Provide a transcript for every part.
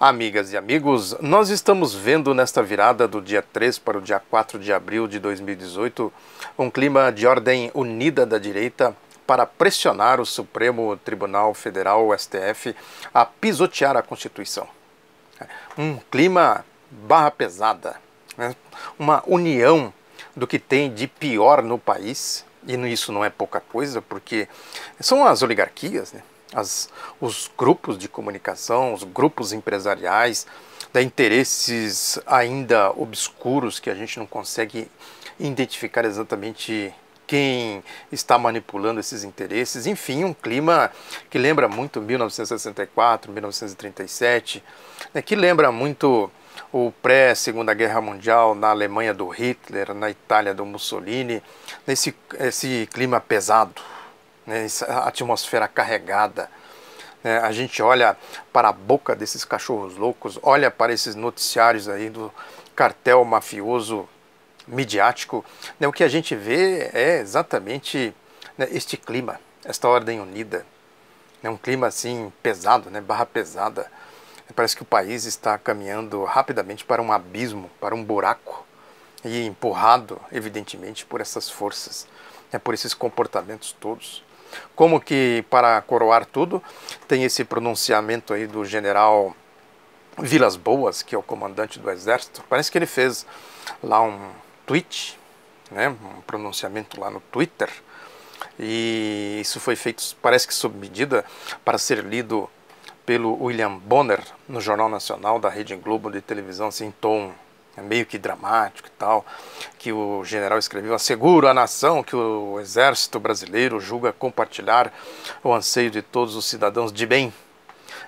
Amigas e amigos, nós estamos vendo nesta virada do dia 3 para o dia 4 de abril de 2018 um clima de ordem unida da direita para pressionar o Supremo Tribunal Federal, o STF, a pisotear a Constituição. Um clima barra pesada, né? Uma união do que tem de pior no país, e isso não é pouca coisa, porque são as oligarquias, né? Os grupos de comunicação, os grupos empresariais, interesses ainda obscuros que a gente não consegue identificar exatamente quem está manipulando esses interesses. Enfim, um clima que lembra muito 1964, 1937, né, que lembra muito o pré-Segunda Guerra Mundial na Alemanha do Hitler, na Itália do Mussolini, esse clima pesado, né, essa atmosfera carregada. A gente olha para a boca desses cachorros loucos, olha para esses noticiários aí do cartel mafioso midiático, né, o que a gente vê é exatamente, né, este clima, esta ordem unida, né, um clima assim pesado, né, barra pesada. Parece que o país está caminhando rapidamente para um abismo, para um buraco, e empurrado evidentemente por essas forças, né, por esses comportamentos todos. Como que, para coroar tudo, tem esse pronunciamento aí do general Vilas Boas, que é o comandante do Exército. Parece que ele fez lá um tweet, né, um pronunciamento lá no Twitter, e isso foi feito, parece que sob medida, para ser lido pelo William Bonner no Jornal Nacional da Rede Globo de televisão, assim, em tom meio que dramático e tal, que o general escreveu: asseguro à nação que o exército brasileiro julga compartilhar o anseio de todos os cidadãos de bem,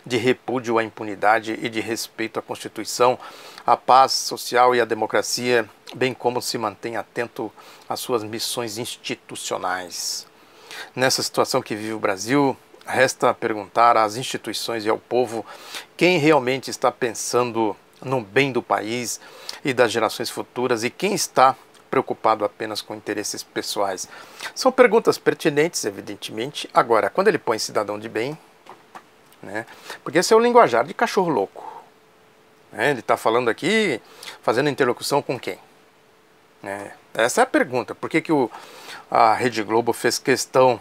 de repúdio à impunidade e de respeito à Constituição, à paz social e à democracia, bem como se mantém atento às suas missões institucionais. Nessa situação que vive o Brasil, resta perguntar às instituições e ao povo quem realmente está pensando no bem do país e das gerações futuras e quem está preocupado apenas com interesses pessoais. São perguntas pertinentes, evidentemente. Agora, quando ele põe cidadão de bem, né, porque esse é o linguajar de cachorro louco, né, ele está falando aqui, fazendo interlocução com quem? Essa é a pergunta. Por que a Rede Globo fez questão,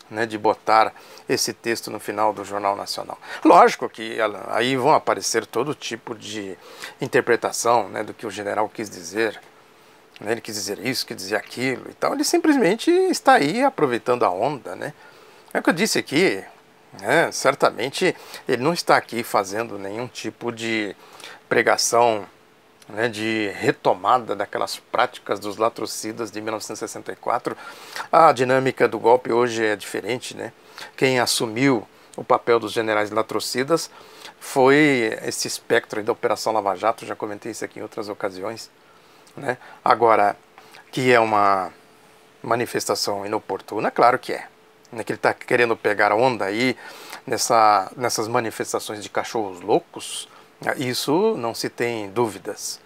né, de botar esse texto no final do Jornal Nacional? Lógico que aí vão aparecer todo tipo de interpretação, né, do que o general quis dizer, né, ele quis dizer isso, quis dizer aquilo e tal. Ele simplesmente está aí aproveitando a onda, né? É o que eu disse aqui, né, certamente ele não está aqui fazendo nenhum tipo de pregação, né, de retomada daquelas práticas dos latrocidas de 1964. A dinâmica do golpe hoje é diferente, né? Quem assumiu o papel dos generais latrocidas foi esse espectro aí da Operação Lava Jato, já comentei isso aqui em outras ocasiões, né? Agora, que é uma manifestação inoportuna, claro que é, né? Que ele está querendo pegar onda aí nessas manifestações de cachorros loucos, isso não se tem dúvidas.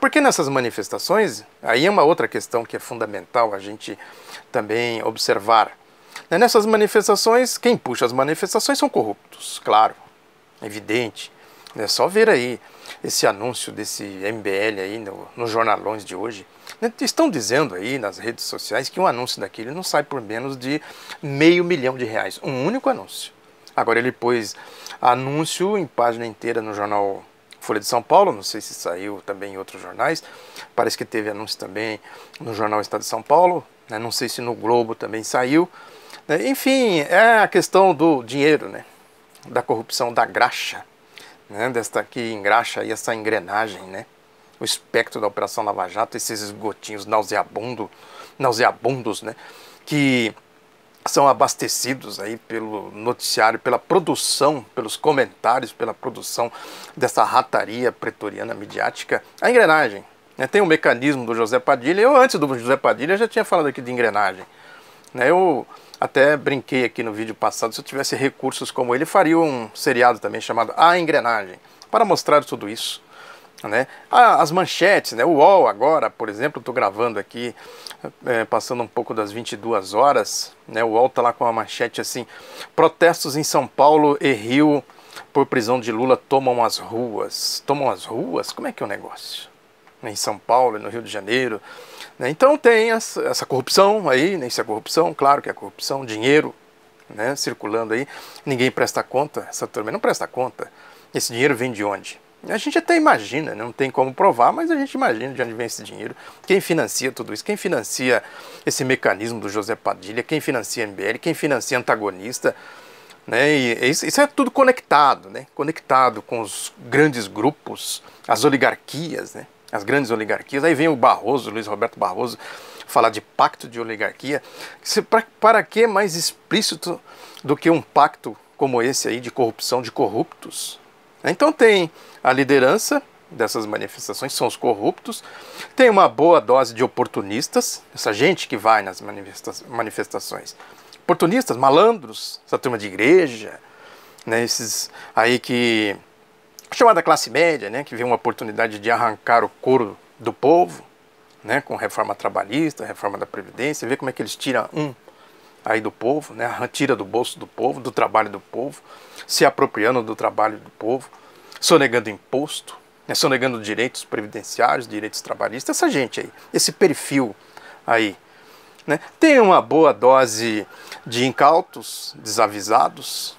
Porque nessas manifestações, aí é uma outra questão que é fundamental a gente também observar. Nessas manifestações, quem puxa as manifestações são corruptos, claro, evidente. É só ver aí esse anúncio desse MBL aí nos jornalões de hoje. Estão dizendo aí nas redes sociais que um anúncio daquele não sai por menos de R$500 mil, um único anúncio. Agora ele pôs anúncio em página inteira no jornal Folha de São Paulo, não sei se saiu também em outros jornais, parece que teve anúncio também no jornal Estado de São Paulo, né? Não sei se no Globo também saiu, né? Enfim, é a questão do dinheiro, né? Da corrupção, da graxa, né? Desta que engraxa aí essa engrenagem, né? O espectro da Operação Lava Jato, esses esgotinhos nauseabundos, né? Que são abastecidos aí pelo noticiário, pela produção, pelos comentários, pela produção dessa rataria pretoriana midiática. A engrenagem, né? Tem o mecanismo do José Padilha. Eu, antes do José Padilha, já tinha falado aqui de engrenagem, né? Eu até brinquei aqui no vídeo passado, se eu tivesse recursos como ele, faria um seriado também chamado A Engrenagem, para mostrar tudo isso, né? As manchetes, né? O UOL agora, por exemplo, estou gravando aqui, passando um pouco das 22 horas, né? O UOL está lá com uma manchete assim: protestos em São Paulo e Rio por prisão de Lula, tomam as ruas. Tomam as ruas? Como é que é o negócio? Em São Paulo, no Rio de Janeiro. Né? Então tem essa corrupção aí, né? Isso é corrupção, claro que é corrupção, dinheiro, né? Circulando aí. Ninguém presta conta, essa turma não presta conta. Esse dinheiro vem de onde? A gente até imagina, não tem como provar, mas a gente imagina de onde vem esse dinheiro. Quem financia tudo isso? Quem financia esse mecanismo do José Padilha? Quem financia a MBL? Quem financia Antagonista? Né? E isso é tudo conectado, né? Conectado com os grandes grupos, as oligarquias, né? As grandes oligarquias. Aí vem o Barroso, Luiz Roberto Barroso, falar de pacto de oligarquia. Para que mais explícito do que um pacto como esse aí de corrupção de corruptos? Então tem a liderança dessas manifestações, são os corruptos, tem uma boa dose de oportunistas, essa gente que vai nas manifestações, oportunistas, malandros, essa turma de igreja, né, esses aí que, chamada classe média, né, que vê uma oportunidade de arrancar o couro do povo, né, com reforma trabalhista, reforma da Previdência, vê como é que eles tiram aí do povo, né, tira do bolso do povo, do trabalho do povo, se apropriando do trabalho do povo, sonegando imposto, né, sonegando direitos previdenciários, direitos trabalhistas, essa gente aí, esse perfil aí. Né, tem uma boa dose de incautos, desavisados,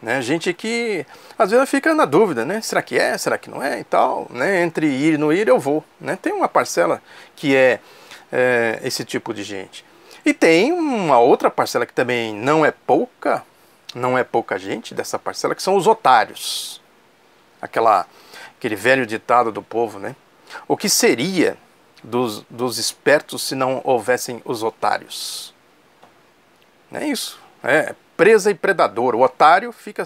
né, gente que às vezes fica na dúvida, né, será que é, será que não é e tal, né, entre ir e não ir eu vou. Né, tem uma parcela que é esse tipo de gente. E tem uma outra parcela que também não é pouca gente dessa parcela, que são os otários. Aquele velho ditado do povo, né? O que seria dos espertos se não houvessem os otários? É isso. É presa e predador. O otário fica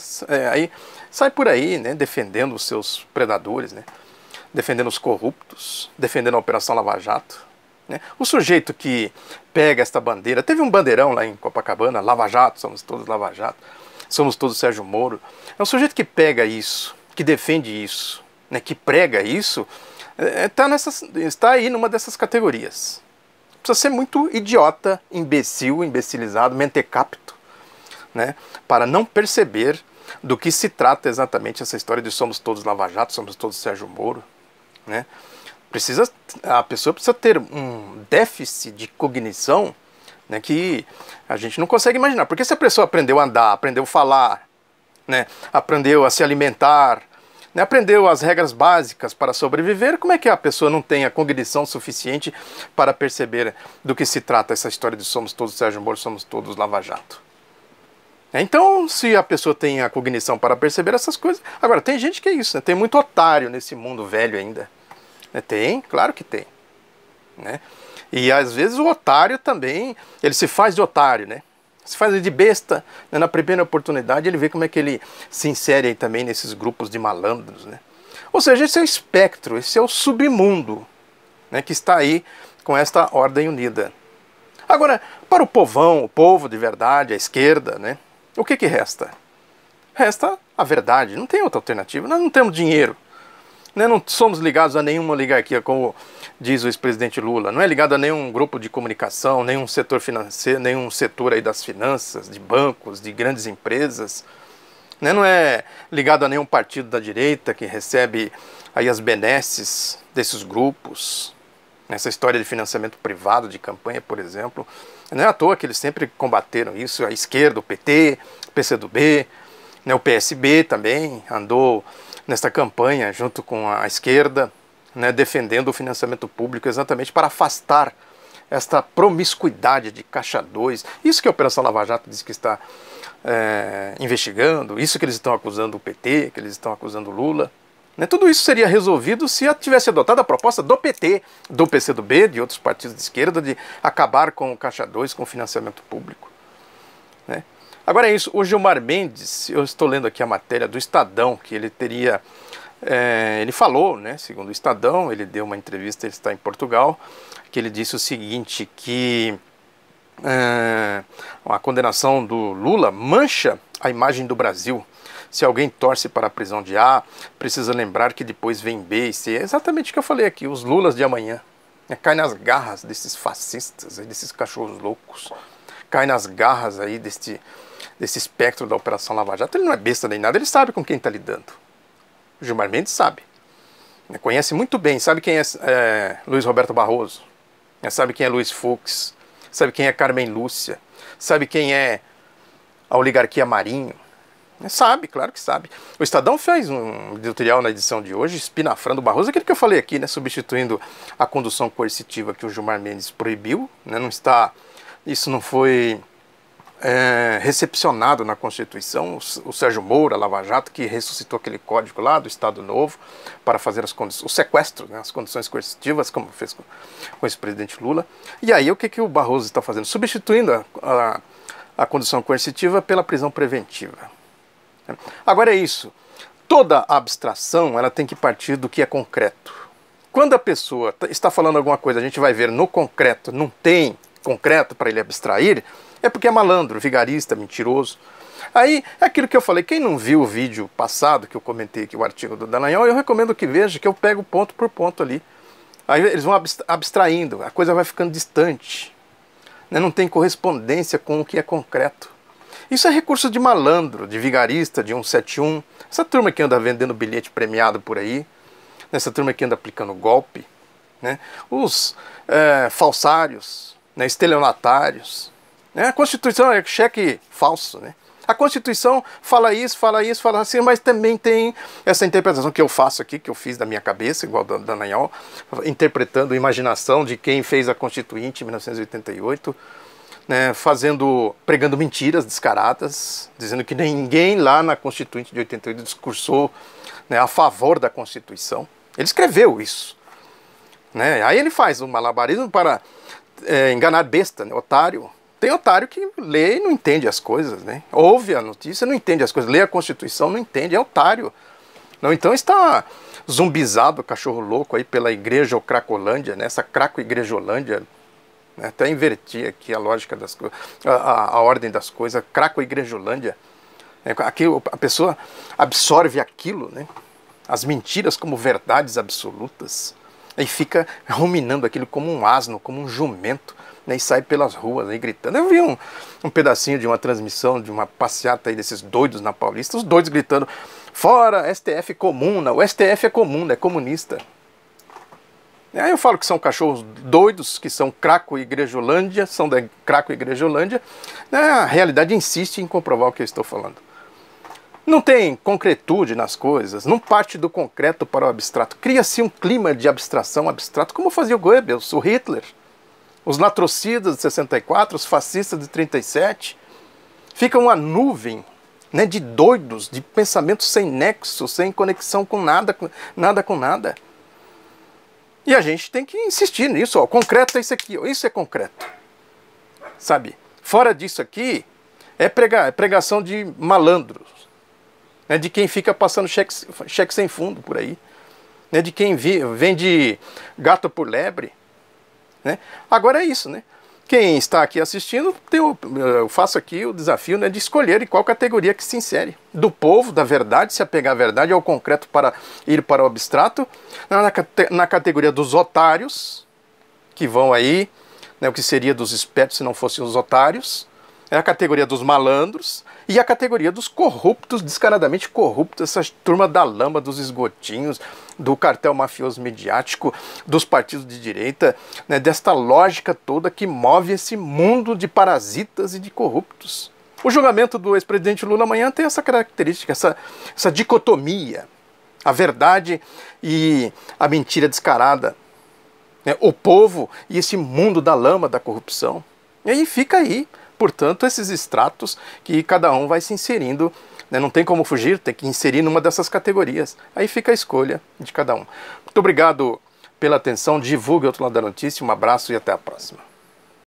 aí, sai por aí, né? Defendendo os seus predadores, né? Defendendo os corruptos, defendendo a Operação Lava Jato. Né? O sujeito que pega esta bandeira, teve um bandeirão lá em Copacabana, Lava Jato, somos todos Lava Jato, somos todos Sérgio Moro. É um sujeito que pega isso, que defende isso, né, que prega isso, está aí numa dessas categorias. Precisa ser muito idiota, imbecil, imbecilizado, mentecapto, né, para não perceber do que se trata exatamente essa história de somos todos Lava Jato, somos todos Sérgio Moro, né? A pessoa precisa ter um déficit de cognição, né, que a gente não consegue imaginar. Porque se a pessoa aprendeu a andar, aprendeu a falar, né, aprendeu a se alimentar, né, aprendeu as regras básicas para sobreviver, como é que a pessoa não tem a cognição suficiente para perceber do que se trata essa história de somos todos Sérgio Moro, somos todos Lava Jato? Então, se a pessoa tem a cognição para perceber essas coisas... Agora, tem gente que é isso, né, tem muito otário nesse mundo velho ainda. Tem, claro que tem, né? E às vezes o otário também, ele se faz de otário, né? Se faz de besta, né? Na primeira oportunidade ele vê como é que ele se insere aí também nesses grupos de malandros, né? Ou seja, esse é o espectro, esse é o submundo, né, que está aí com esta ordem unida. Agora, para o povão, o povo de verdade, a esquerda, né? O que resta? Resta a verdade, não tem outra alternativa, nós não temos dinheiro. Não somos ligados a nenhuma oligarquia, como diz o ex-presidente Lula. Não é ligado a nenhum grupo de comunicação, nenhum setor financeiro, nenhum setor aí das finanças, de bancos, de grandes empresas. Não é ligado a nenhum partido da direita que recebe aí as benesses desses grupos. Essa história de financiamento privado de campanha, por exemplo. Não é à toa que eles sempre combateram isso. A esquerda, o PT, o PCdoB, né, o PSB também andou nesta campanha junto com a esquerda, né, defendendo o financiamento público exatamente para afastar esta promiscuidade de Caixa 2. Isso que a Operação Lava Jato diz que está investigando, isso que eles estão acusando o PT, que eles estão acusando o Lula. Né, tudo isso seria resolvido se tivesse adotado a proposta do PT, do PCdoB, de outros partidos de esquerda, de acabar com o Caixa 2, com o financiamento público. Né. Agora é isso, o Gilmar Mendes, eu estou lendo aqui a matéria do Estadão, que ele teria, ele falou, né, segundo o Estadão, ele deu uma entrevista, ele está em Portugal, que ele disse o seguinte, que a condenação do Lula mancha a imagem do Brasil. Se alguém torce para a prisão de A, precisa lembrar que depois vem B e C. É exatamente o que eu falei aqui, os Lulas de amanhã. Cai nas garras desses fascistas, desses cachorros loucos. Cai nas garras aí desse espectro da Operação Lava Jato, ele não é besta nem nada, ele sabe com quem está lidando. O Gilmar Mendes sabe. Conhece muito bem, sabe quem é Luiz Roberto Barroso, sabe quem é Luiz Fux, sabe quem é Carmen Lúcia, sabe quem é a oligarquia Marinho. Sabe, claro que sabe. O Estadão fez um editorial na edição de hoje, espinafrando o Barroso, aquele que eu falei aqui, né, substituindo a condução coercitiva que o Gilmar Mendes proibiu, né, isso não foi recepcionado na Constituição. O Sérgio Moro, a Lava Jato, que ressuscitou aquele código lá do Estado Novo para fazer o sequestro, né, as condições coercitivas, como fez com o ex-presidente Lula. E aí o que o Barroso está fazendo? Substituindo a condição coercitiva pela prisão preventiva. Agora é isso, toda abstração ela tem que partir do que é concreto. Quando a pessoa está falando alguma coisa, a gente vai ver no concreto, não tem concreto para ele abstrair, é porque é malandro, vigarista, mentiroso. Aí é aquilo que eu falei, quem não viu o vídeo passado, que eu comentei aqui, o artigo do Dallagnol, eu recomendo que veja, que eu pego ponto por ponto ali. Aí eles vão abstraindo, a coisa vai ficando distante, né? Não tem correspondência com o que é concreto. Isso é recurso de malandro, de vigarista, de 171, essa turma que anda vendendo bilhete premiado por aí, essa turma que anda aplicando golpe, né? Os falsários, né? Estelionatários. Né? A Constituição é cheque falso, né? A Constituição fala isso, fala assim, mas também tem essa interpretação que eu faço aqui, que eu fiz da minha cabeça, igual da Dallagnol, interpretando a imaginação de quem fez a Constituinte em 1988, né, pregando mentiras descaradas, dizendo que ninguém lá na Constituinte de 88 discursou, né, a favor da Constituição. Ele escreveu isso. Né? Aí ele faz um malabarismo para enganar besta, né, otário. Tem otário que lê e não entende as coisas, né? Ouve a notícia e não entende as coisas, lê a Constituição, não entende, é otário. Não, então está zumbizado, cachorro louco aí pela igreja ou Cracolândia, né? Essa Craco-Igrejolândia. Até inverti aqui a lógica das coisas, a ordem das coisas, Craco-Igrejolândia. Aqui a pessoa absorve aquilo, né? As mentiras como verdades absolutas, e fica ruminando aquilo como um asno, como um jumento, né? E sai pelas ruas aí gritando. Eu vi um pedacinho de uma transmissão, de uma passeata aí desses doidos na Paulista, os doidos gritando, fora STF comuna, o STF é comuna, é comunista. Aí eu falo que são cachorros doidos, que são Craco-Igrejolândia, são da Craco-Igrejolândia. A realidade insiste em comprovar o que eu estou falando. Não tem concretude nas coisas, não parte do concreto para o abstrato. Cria-se um clima de abstração abstrato, como fazia o Goebbels, o Hitler, os latrocidas de 64, os fascistas de 37. Fica uma nuvem, né, de doidos, de pensamentos sem nexo, sem conexão com nada, nada com nada. E a gente tem que insistir nisso, ó. Concreto é isso aqui, ó. Isso é concreto. Sabe? Fora disso aqui, é pregação de malandros, né? De quem fica passando cheque sem fundo por aí, né? De quem vende gato por lebre, né? Agora é isso, né? Quem está aqui assistindo, eu faço aqui o desafio, né, de escolher em qual categoria que se insere. Do povo, da verdade, se apegar à verdade, ao concreto para ir para o abstrato. Na categoria dos otários, que vão aí, né, o que seria dos espertos se não fossem os otários. É a categoria dos malandros e a categoria dos corruptos, descaradamente corruptos, essa turma da lama, dos esgotinhos, do cartel mafioso midiático, dos partidos de direita, né, desta lógica toda que move esse mundo de parasitas e de corruptos. O julgamento do ex-presidente Lula amanhã tem essa característica, essa dicotomia, a verdade e a mentira descarada, né, o povo e esse mundo da lama da corrupção. E aí fica aí. Portanto, esses extratos que cada um vai se inserindo, né? Não tem como fugir, tem que inserir numa dessas categorias. Aí fica a escolha de cada um. Muito obrigado pela atenção, divulgue o Outro Lado da Notícia, um abraço e até a próxima.